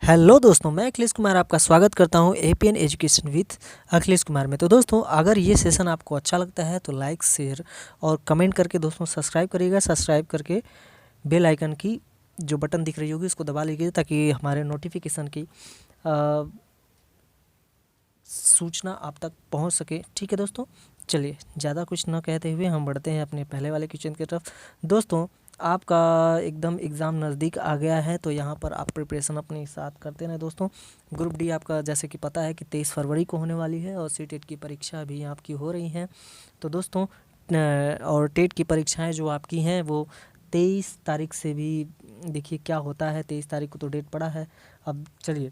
Hello दोस्तों, मैं अखिलेश कुमार आपका स्वागत करता हूं APN education with Akhilesh Kumar में। तो दोस्तों, अगर ये सेशन आपको अच्छा लगता है तो लाइक, शेयर और कमेंट करके दोस्तों सब्सक्राइब करिएगा। सब्सक्राइब करके बेल आइकन की जो बटन दिख रही होगी उसको दबा लीजिए ताकि हमारे नोटिफिकेशन की सूचना आप तक पहुंच सके। ठीक है दोस्तों, चलिए ज़्यादा कुछ न कहते हुए हम बढ़ते हैं अपने पहले वाले क्वेश्चन की तरफ। दोस्तों, आपका एकदम एग्ज़ाम नज़दीक आ गया है तो यहाँ पर आप प्रिपरेशन अपने साथ करते रहें दोस्तों। ग्रुप डी आपका जैसे कि पता है कि 23 फरवरी को होने वाली है और सीटेट की परीक्षा भी आपकी हो रही हैं। तो दोस्तों और टेट की परीक्षाएं जो आपकी हैं वो 23 तारीख से भी देखिए क्या होता है। 23 तारीख को तो डेट पड़ा है। अब चलिए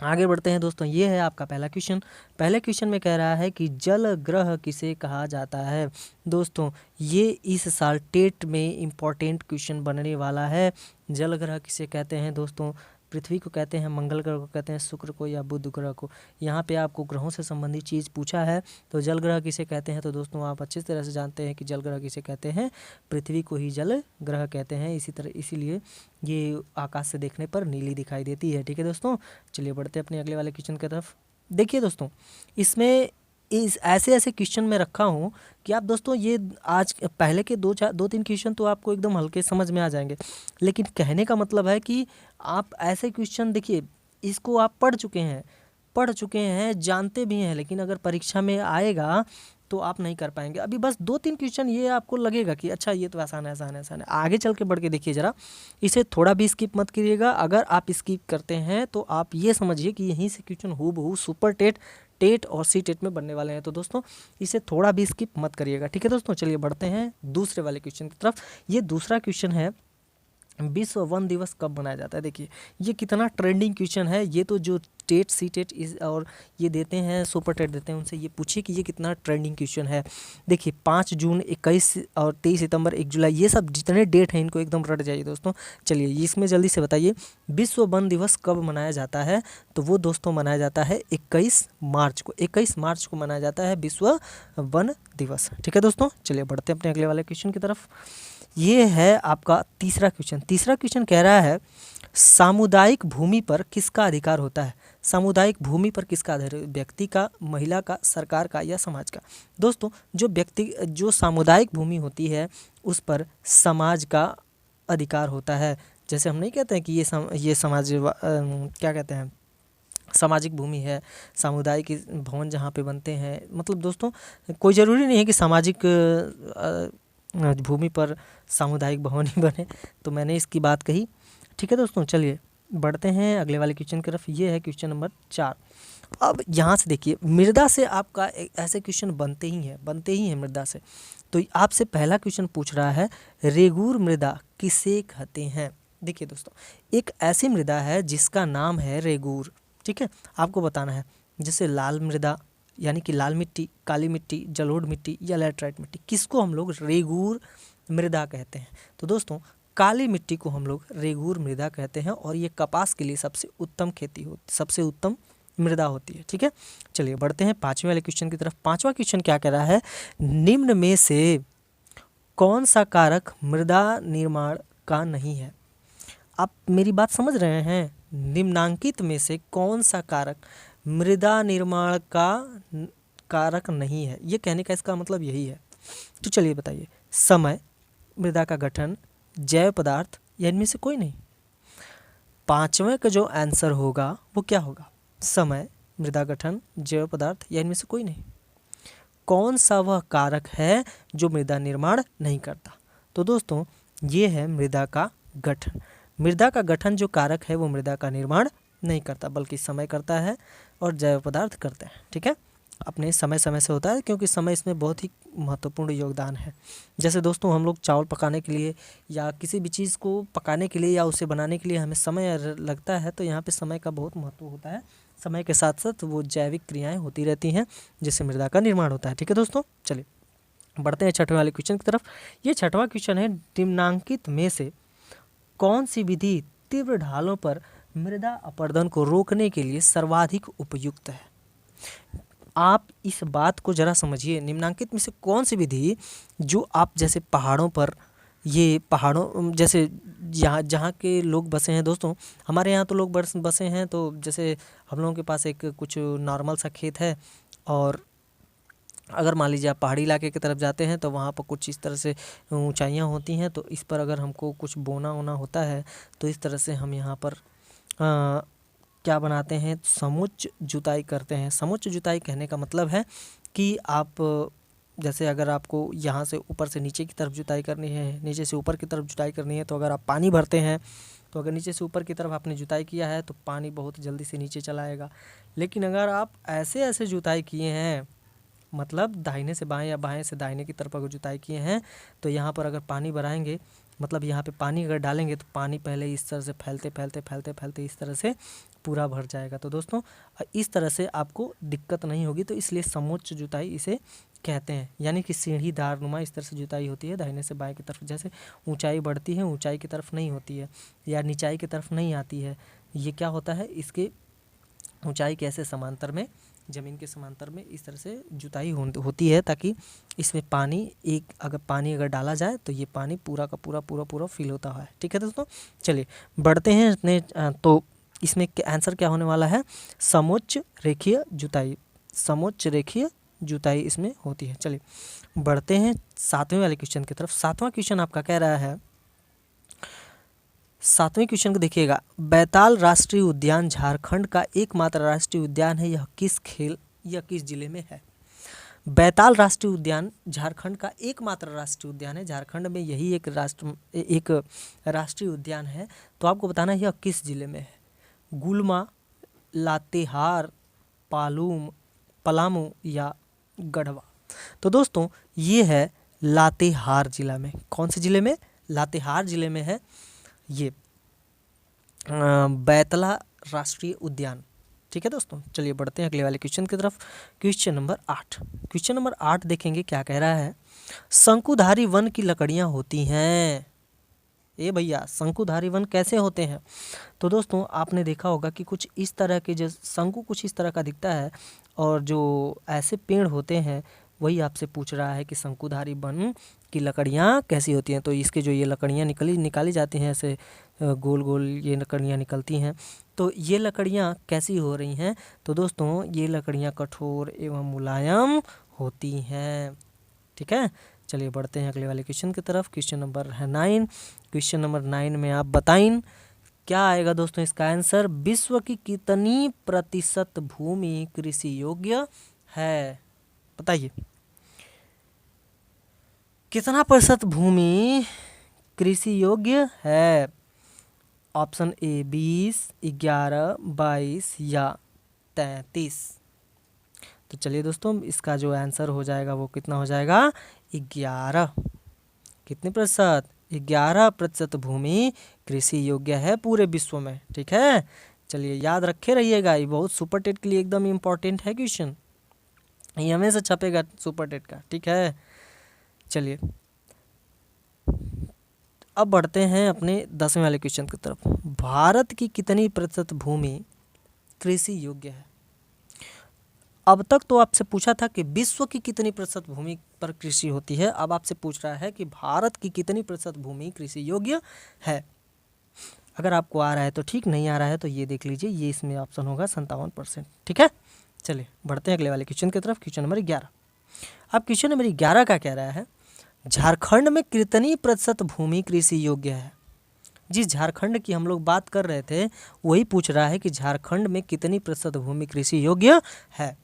आगे बढ़ते हैं दोस्तों। ये है आपका पहला क्वेश्चन। पहले क्वेश्चन में कह रहा है कि जल ग्रह किसे कहा जाता है। दोस्तों, ये इस साल टेट में इम्पॉर्टेंट क्वेश्चन बनने वाला है। जल ग्रह किसे कहते हैं दोस्तों? पृथ्वी को कहते हैं, मंगल ग्रह को कहते हैं, शुक्र को या बुध ग्रह को। यहाँ पे आपको ग्रहों से संबंधित चीज़ पूछा है तो जल ग्रह किसे कहते हैं? तो दोस्तों आप अच्छी तरह से जानते हैं कि जल ग्रह किसे कहते हैं। पृथ्वी को ही जल ग्रह कहते हैं। इसीलिए ये आकाश से देखने पर नीली दिखाई देती है। ठीक है दोस्तों, चलिए बढ़ते हैं अपने अगले वाले क्वेश्चन की तरफ। देखिए दोस्तों, इसमें इस ऐसे क्वेश्चन में रखा हूँ कि आप दोस्तों ये आज पहले के दो तीन क्वेश्चन तो आपको एकदम हल्के समझ में आ जाएंगे, लेकिन कहने का मतलब है कि आप ऐसे क्वेश्चन देखिए, इसको आप पढ़ चुके हैं, जानते भी हैं, लेकिन अगर परीक्षा में आएगा तो आप नहीं कर पाएंगे। अभी बस 2-3 क्वेश्चन ये आपको लगेगा कि अच्छा ये तो आसान है। आगे चल के बढ़ के देखिए ज़रा, इसे थोड़ा भी स्किप मत करिएगा। अगर आप स्किप करते हैं तो आप ये समझिए कि यहीं से क्वेश्चन हूबहू सुपर टेट और सी टेट में बनने वाले हैं। तो दोस्तों इसे थोड़ा भी स्किप मत करिएगा। ठीक है दोस्तों, चलिए बढ़ते हैं दूसरे वाले क्वेश्चन की तरफ। ये दूसरा क्वेश्चन है, विश्व वन दिवस कब मनाया जाता है। देखिए ये कितना ट्रेंडिंग क्वेश्चन है। ये तो जो टेट सी टेट और ये देते हैं, सुपर टेट देते हैं, उनसे ये पूछिए कि ये कितना ट्रेंडिंग क्वेश्चन है। देखिए 5 जून, 21 और 23 सितंबर, 1 जुलाई, ये सब जितने डेट हैं इनको एकदम रट जाइए दोस्तों। चलिए इसमें जल्दी से बताइए विश्व वन दिवस कब मनाया जाता है। तो वो दोस्तों मनाया जाता है 21 मार्च को। 21 मार्च को मनाया जाता है विश्व वन दिवस। ठीक है दोस्तों, चलिए बढ़ते हैं अपने अगले वाले क्वेश्चन की तरफ। ये है आपका तीसरा क्वेश्चन। तीसरा क्वेश्चन कह रहा है सामुदायिक भूमि पर किसका अधिकार होता है। सामुदायिक भूमि पर किसका अधिकार? व्यक्ति का, महिला का, सरकार का या समाज का। दोस्तों जो सामुदायिक भूमि होती है उस पर समाज का अधिकार होता है। जैसे हम नहीं कहते हैं कि ये समाज क्या कहते हैं, सामाजिक भूमि है, सामुदायिक भवन जहाँ पे बनते हैं। मतलब दोस्तों कोई ज़रूरी नहीं है कि सामाजिक भूमि पर सामुदायिक भवन ही बने, तो मैंने इसकी बात कही। ठीक है दोस्तों, चलिए बढ़ते हैं अगले वाले क्वेश्चन की तरफ। ये है क्वेश्चन नंबर 4। अब यहाँ से देखिए, मृदा से आपका ऐसे क्वेश्चन बनते ही हैं मृदा से। तो आपसे पहला क्वेश्चन पूछ रहा है रेगूर मृदा किसे कहते हैं। देखिए दोस्तों, एक ऐसी मृदा है जिसका नाम है रेगूर। ठीक है, आपको बताना है। जैसे लाल मृदा यानी कि लाल मिट्टी, काली मिट्टी, जलोढ़ मिट्टी या लैटराइट मिट्टी, किसको हम लोग रेगूर मृदा कहते हैं। तो दोस्तों काली मिट्टी को हम लोग रेगूर मृदा कहते हैं और ये कपास के लिए सबसे उत्तम मृदा होती है। ठीक है, चलिए बढ़ते हैं 5वें वाले क्वेश्चन की तरफ। 5वां क्वेश्चन क्या कह रहा है, निम्न में से कौन सा कारक मृदा निर्माण का नहीं है। आप मेरी बात समझ रहे हैं? निम्नांकित में से कौन सा कारक मृदा निर्माण का कारक नहीं है। ये कहने का इसका मतलब यही है। तो चलिए बताइए, समय, मृदा का गठन, जैव पदार्थ या इनमें से कोई नहीं। 5वें का जो आंसर होगा वो क्या होगा? समय, मृदा गठन, जैव पदार्थ या इनमें से कोई नहीं। कौन सा वह कारक है जो मृदा निर्माण नहीं करता? तो दोस्तों ये है मृदा का गठन। मृदा का गठन जो कारक है वो मृदा का निर्माण नहीं करता, बल्कि समय करता है और जैव पदार्थ करते हैं। ठीक है, अपने समय से होता है, क्योंकि समय इसमें बहुत ही महत्वपूर्ण योगदान है। जैसे दोस्तों हम लोग चावल पकाने के लिए या किसी भी चीज़ को पकाने के लिए या उसे बनाने के लिए हमें समय लगता है, तो यहाँ पे समय का बहुत महत्व होता है। समय के साथ साथ वो जैविक क्रियाएं होती रहती हैं जिससे मृदा का निर्माण होता है। ठीक है दोस्तों, चलिए बढ़ते हैं 6वें वाले क्वेश्चन की तरफ। ये 6वां क्वेश्चन है, निम्नांकित में से कौन सी विधि तीव्र ढालों पर मृदा अपरदन को रोकने के लिए सर्वाधिक उपयुक्त है। आप इस बात को जरा समझिए, निम्नांकित में से कौन सी विधि जो आप जैसे पहाड़ों पर ये पहाड़ों जैसे यहाँ जहाँ के लोग बसे हैं दोस्तों, हमारे यहाँ तो लोग बसे हैं, तो जैसे हम लोगों के पास एक कुछ नॉर्मल सा खेत है, और अगर मान लीजिए आप पहाड़ी इलाके की तरफ जाते हैं तो वहाँ पर कुछ इस तरह से ऊंचाइयाँ होती हैं, तो इस पर अगर हमको कुछ बोना होना होता है तो इस तरह से हम यहाँ पर क्या बनाते हैं, समुच्च जुताई करते हैं। समुच्च जुताई कहने का मतलब है कि आप जैसे अगर आपको यहाँ से ऊपर से नीचे की तरफ जुताई करनी है, नीचे से ऊपर की तरफ जुताई करनी है, तो अगर आप पानी भरते हैं तो अगर नीचे से ऊपर की तरफ आपने जुताई किया है तो पानी बहुत जल्दी से नीचे चला आएगा। लेकिन अगर आप ऐसे ऐसे जुताई किए हैं, मतलब दाहिने से बाएं या बाएं से दाहिने की तरफ अगर जुताई किए हैं, तो यहाँ पर अगर पानी भराएंगे, मतलब यहाँ पे पानी अगर डालेंगे तो पानी पहले इस तरह से फैलते फैलते फैलते फैलते इस तरह से पूरा भर जाएगा। तो दोस्तों इस तरह से आपको दिक्कत नहीं होगी, तो इसलिए समोच्च जुताई इसे कहते हैं, यानी कि सीढ़ीदार नुमा इस तरह से जुताई होती है दाहिने से बाएं की तरफ। जैसे ऊंचाई बढ़ती है, ऊंचाई की तरफ नहीं होती है या निचाई की तरफ नहीं आती है। ये क्या होता है, इसके ऊंचाई के ऐसे समांतर में, ज़मीन के समांतर में इस तरह से जुताई होती है, ताकि इसमें पानी अगर पानी डाला जाए तो ये पानी पूरा का पूरा पूरा पूरा फिल होता है। ठीक है दोस्तों, चलिए बढ़ते हैं अपने तो इसमें आंसर क्या होने वाला है, समोच्च रेखीय जुताई। समोच्च रेखीय जुताई इसमें होती है। चलिए बढ़ते हैं 7वें वाले क्वेश्चन की तरफ। 7वां क्वेश्चन आपका कह रहा है, 7वें क्वेश्चन को देखिएगा, बैताल राष्ट्रीय उद्यान झारखंड का एकमात्र राष्ट्रीय उद्यान है, यह किस जिले में है। बैताल राष्ट्रीय उद्यान झारखंड का एकमात्र राष्ट्रीय उद्यान है, झारखंड में यही एक राष्ट्रीय उद्यान है। तो आपको बताना है यह किस जिले में है। गुलमा, लातेहार, पलामू या गढ़वा। तो दोस्तों ये है लातेहार जिला में। कौन से जिले में, लातेहार जिले में है ये बैतला राष्ट्रीय उद्यान। ठीक है दोस्तों, चलिए बढ़ते हैं अगले वाले क्वेश्चन की तरफ। Question number 8। क्वेश्चन नंबर 8 देखेंगे क्या कह रहा है, शंकुधारी वन की लकड़ियां होती हैं। ए भैया, शंकुधारी वन कैसे होते हैं। तो दोस्तों आपने देखा होगा कि कुछ इस तरह के, जो शंकु कुछ इस तरह का दिखता है, और जो ऐसे पेड़ होते हैं वही आपसे पूछ रहा है कि शंकुधारी वन की लकड़ियाँ कैसी होती हैं। तो इसके जो ये लकड़ियाँ निकाली जाती हैं, ऐसे गोल गोल ये लकड़ियाँ निकलती हैं, तो ये लकड़ियाँ कैसी हो रही हैं। तो दोस्तों ये लकड़ियाँ कठोर एवं मुलायम होती हैं। ठीक है, चलिए बढ़ते हैं अगले वाले क्वेश्चन की तरफ। क्वेश्चन नंबर है 9। क्वेश्चन नंबर 9 में आप बताएं क्या आएगा दोस्तों इसका आंसर। विश्व की कितनी प्रतिशत भूमि कृषि योग्य है, बताइए कितना प्रतिशत भूमि कृषि योग्य है। ऑप्शन ए 20, 11, 22 या 33। तो चलिए दोस्तों इसका जो आंसर हो जाएगा वो कितना हो जाएगा, 11। कितने प्रतिशत, 11% भूमि कृषि योग्य है पूरे विश्व में। ठीक है, चलिए याद रखे रहिएगा, ये बहुत सुपर टेट के लिए एकदम इम्पोर्टेंट है क्वेश्चन, ये हमेशा छपेगा सुपर टेट का। ठीक है, चलिए अब बढ़ते हैं अपने 10वें वाले क्वेश्चन की तरफ। भारत की कितनी प्रतिशत भूमि कृषि योग्य है। अब तक तो आपसे पूछा था कि विश्व की कितनी प्रतिशत भूमि पर कृषि होती है, अब आपसे पूछ रहा है कि भारत की कितनी प्रतिशत भूमि कृषि योग्य है। अगर आपको आ रहा है तो ठीक, नहीं आ रहा है तो ये देख लीजिए, ये इसमें ऑप्शन होगा 57%। ठीक है, चलिए बढ़ते हैं अगले वाले क्वेश्चन की तरफ। Question number 11। अब क्वेश्चन नंबर 11 का कह रहा है, झारखंड में कितनी प्रतिशत भूमि कृषि योग्य है। जिस झारखंड की हम लोग बात कर रहे थे वही पूछ रहा है कि झारखंड में कितनी प्रतिशत भूमि कृषि योग्य है।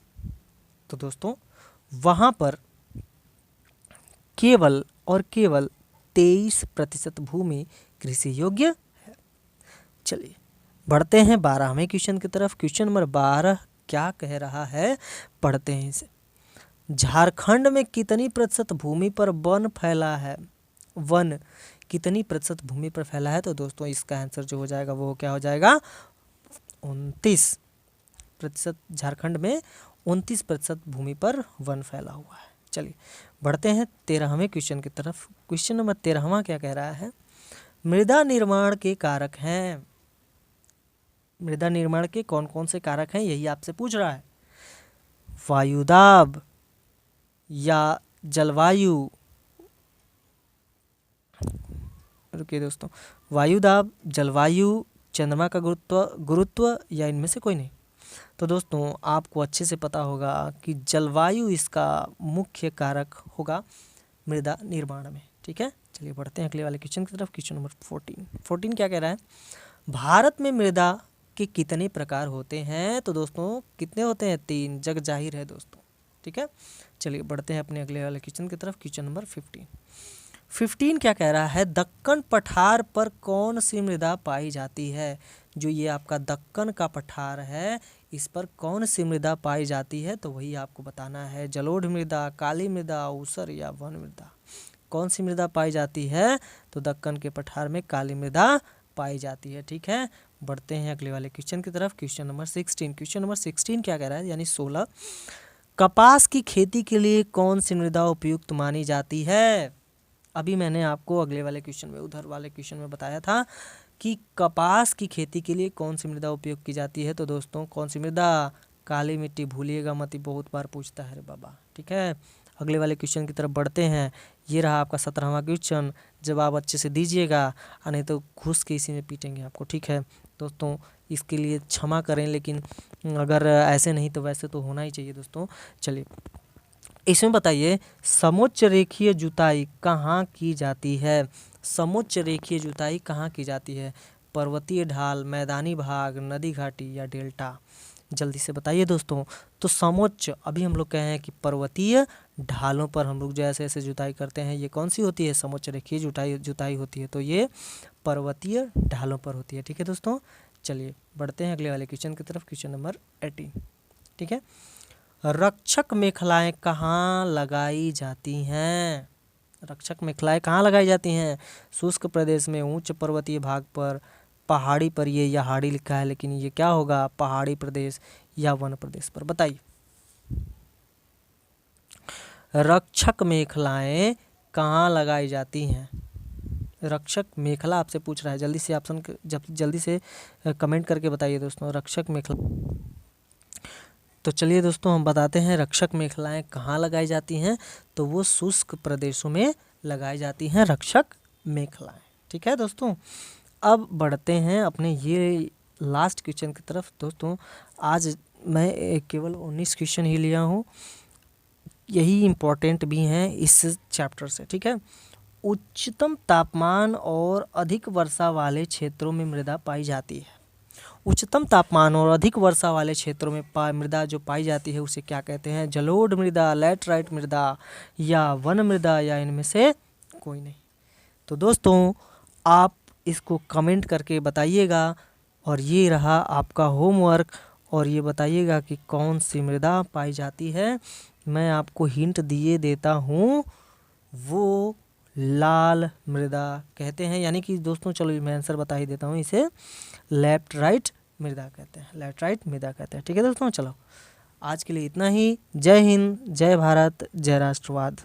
तो दोस्तों वहाँ पर केवल और केवल 23% भूमि कृषि योग्य है। चलिए बढ़ते हैं 12वें क्वेश्चन की तरफ। क्वेश्चन नंबर 12 क्या कह रहा है, पढ़ते हैं इसे। झारखंड में कितनी प्रतिशत भूमि पर वन फैला है। वन कितनी प्रतिशत भूमि पर फैला है। तो दोस्तों इसका आंसर जो हो जाएगा वो क्या हो जाएगा, 29%। झारखंड में 29% भूमि पर वन फैला हुआ है। चलिए बढ़ते हैं 13वें क्वेश्चन की तरफ। क्वेश्चन नंबर 13वां क्या कह रहा है, मृदा निर्माण के कारक हैं। मृदा निर्माण के कौन कौन से कारक हैं यही आपसे पूछ रहा है। वायुदाब या जलवायु रुकिए दोस्तों, वायुदाब, जलवायु, चंद्रमा का गुरुत्व या इनमें से कोई नहीं। तो दोस्तों आपको अच्छे से पता होगा कि जलवायु इसका मुख्य कारक होगा मृदा निर्माण में। ठीक है, चलिए बढ़ते हैं अगले वाले क्वेश्चन की तरफ। क्वेश्चन नंबर 14 क्या कह रहा है, भारत में मृदा के कितने प्रकार होते हैं? तो दोस्तों कितने होते हैं? 3, जग जाहिर है दोस्तों। ठीक है, चलिए बढ़ते हैं अपने अगले वाले क्वेश्चन की तरफ। क्वेश्चन नंबर 15 क्या कह रहा है, दक्कन पठार पर कौन सी मृदा पाई जाती है? जो ये आपका दक्कन का पठार है, इस पर कौन सी मृदा पाई जाती है? तो वही आपको बताना है, जलोढ़ मृदा, काली मृदा, ऊसर या वन मृदा। कौन सी मृदा पाई जाती है? तो दक्कन के पठार में काली मृदा पाई जाती है। ठीक है, बढ़ते हैं अगले वाले क्वेश्चन की तरफ। क्वेश्चन नंबर 16 क्या कह रहा है, यानी 16, कपास की खेती के लिए कौन सी मृदा उपयुक्त मानी जाती है? अभी मैंने आपको अगले वाले क्वेश्चन में, उधर वाले क्वेश्चन में बताया था कि कपास की खेती के लिए कौन सी मृदा उपयोग की जाती है। तो दोस्तों कौन सी मृदा? काली मिट्टी, भूलिएगा मत, बहुत बार पूछता है रे बाबा। ठीक है, अगले वाले क्वेश्चन की तरफ बढ़ते हैं। ये रहा आपका 17वां क्वेश्चन, जवाब अच्छे से दीजिएगा, नहीं तो घुस के इसी में पीटेंगे आपको। ठीक है दोस्तों, इसके लिए क्षमा करें, लेकिन अगर ऐसे नहीं तो वैसे तो होना ही चाहिए दोस्तों। चलिए इसमें बताइए, समोच्च रेखीय जुताई कहाँ की जाती है? समोच्च रेखीय जुताई कहाँ की जाती है? पर्वतीय ढाल, मैदानी भाग, नदी घाटी या डेल्टा? जल्दी से बताइए दोस्तों। तो समोच्च, अभी हम लोग कहे हैं कि पर्वतीय ढालों पर हम लोग जैसे ऐसे जुताई करते हैं, ये कौन सी होती है? समोच्च रेखीय जुताई होती है। तो ये पर्वतीय ढालों पर होती है। ठीक है दोस्तों, चलिए बढ़ते हैं अगले वाले क्वेश्चन की तरफ। Question number 18। ठीक है, रक्षक मेखलाएं कहाँ लगाई जाती हैं? रक्षक मेखलाएं कहाँ लगाई जाती हैं? शुष्क प्रदेश में, उच्च पर्वतीय भाग पर, पहाड़ी पर। ये यहाड़ी लिखा है, लेकिन ये क्या होगा? पहाड़ी प्रदेश या वन प्रदेश पर। बताइए, रक्षक मेखलाएं कहाँ लगाई जाती हैं? रक्षक मेखला आपसे पूछ रहा है, जल्दी से ऑप्शन जल्दी से कमेंट करके बताइए दोस्तों, रक्षक मेखला। तो चलिए दोस्तों हम बताते हैं रक्षक मेखलाएं कहाँ लगाई जाती हैं। तो वो शुष्क प्रदेशों में लगाई जाती हैं रक्षक मेखलाएं। ठीक है दोस्तों, अब बढ़ते हैं अपने ये लास्ट क्वेश्चन की तरफ। दोस्तों आज मैं केवल 19 क्वेश्चन ही लिया हूँ, यही इम्पोर्टेंट भी हैं इस चैप्टर से। ठीक है, उच्चतम तापमान और अधिक वर्षा वाले क्षेत्रों में मृदा पाई जाती है। उच्चतम तापमान और अधिक वर्षा वाले क्षेत्रों में मृदा जो पाई जाती है उसे क्या कहते हैं? जलोढ़ मृदा, लैटराइट मृदा या वन मृदा या इनमें से कोई नहीं। तो दोस्तों आप इसको कमेंट करके बताइएगा, और ये रहा आपका होमवर्क, और ये बताइएगा कि कौन सी मृदा पाई जाती है। मैं आपको हिंट दिए देता हूँ, वो लाल मृदा कहते हैं। यानी कि दोस्तों चलो मैं आंसर बता ही देता हूँ, इसे लैटराइट मृदा कहते हैं, लैटराइट मृदा कहते हैं। ठीक है दोस्तों, चलो आज के लिए इतना ही। जय हिंद, जय भारत, जय राष्ट्रवाद।